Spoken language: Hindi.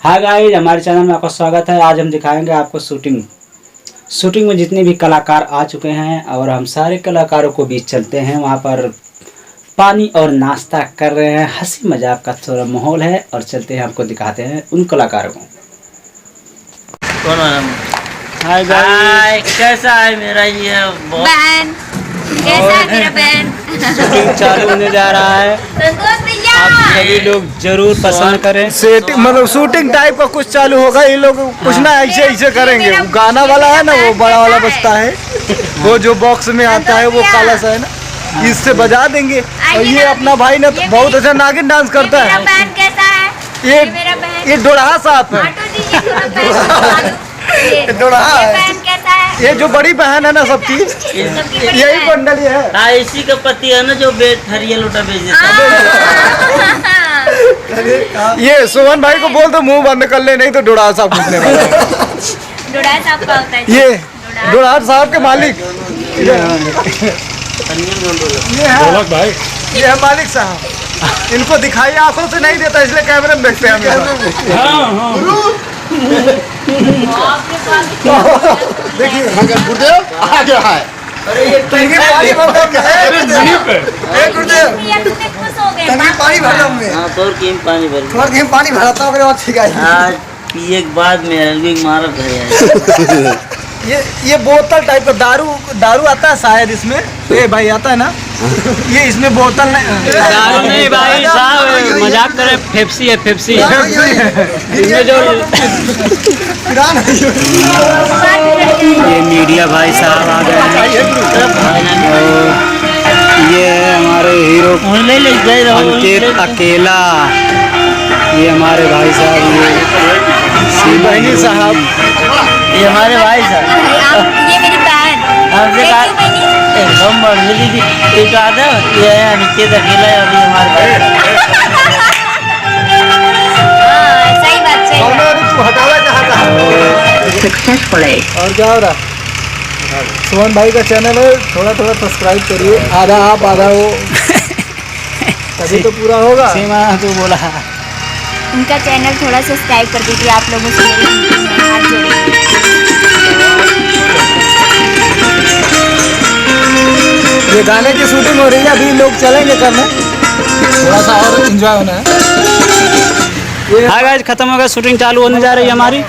हाय गाइस, हमारे चैनल में आपका स्वागत है। आज हम दिखाएंगे आपको शूटिंग में जितने भी कलाकार आ चुके हैं और हम सारे कलाकारों को बीच चलते हैं। वहाँ पर पानी और नाश्ता कर रहे हैं, हंसी मजाक का थोड़ा माहौल है और चलते हैं, आपको दिखाते हैं उन कलाकारों को। हाय गाइस, कैसा है मेरा ये बहन? कैसा है मेरा बहन? शूटिंग चालू होने जा रहा है। आप सभी लोग जरूर पसंद करें। सेटिंग मतलब शूटिंग टाइप का कुछ चालू होगा। ये लोग कुछ ना ऐसे ऐसे करेंगे। वो गाना वाला है ना, वो बड़ा वाला बजता है, वो जो बॉक्स में आता है, वो काला सा है ना, इससे बजा देंगे। और ये अपना भाई ना बहुत अच्छा नागिन डांस करता है। बहन कैसा है? ये डोड़ा साहब है। डोड़ा बहन कैसा है? ये जो बड़ी बहन है ना सबकी, यही मंडली है। इसी का पति है ना जो हरिया लोटा बेच देता है। ये सोहन भाई को बोल दो मुंह बंद कर ले, नहीं तो डोड़ा साहब पूछने वाला है। डोड़ा साहब का होता है ये डोड़ा साहब के मालिक ये है भाई, ये है मालिक साहब। इनको दिखाई आंखों से नहीं देता, इसलिए कैमरे में देखते हैं हम। देखिए गुरुदेव आ गया है। अरे ये पानी भर दो। गुरुदेव पानी भर दो में। हाँ तो पानी भर थोड़ा गेम पानी भराता हूँ, और ठीक है। आज पिए के बाद में मारा है। ये बोतल टाइप का दारू आता है शायद इसमें। ये भाई आता है ना, ये इसमें बोतल नहीं भाई साहब, मजाक करे। पेप्सी है, पेप्सी इसमें जो ये मीडिया भाई साहब आ गए हैं। ये है हमारे हीरो अंकित अकेला। ये हमारे भाई साहब, ये बहनी साहब, ये हमारे भाई साहब। ये मेरी बहन। हमसे कहा ये है निश्चित अकेला है और ये हमारे भाई। सही बात, सही बात। हटाना चाहता है। और क्या हो रहा? सोहन भाई का चैनल है, थोड़ा थोड़ा सब्सक्राइब करिए। आधा आप आधा वो, तभी तो पूरा होगा। सीमा तो बोला उनका चैनल थोड़ा सब्सक्राइब कर दीजिए आप लोगों से हाथ जोड़िए। ये गाने की शूटिंग हो रही है, अभी लोग चलेंगे करने, थोड़ा सा और एंजॉय होना है। हाय गाइस, खत्म हो गया, शूटिंग चालू होने जा रही है हमारी।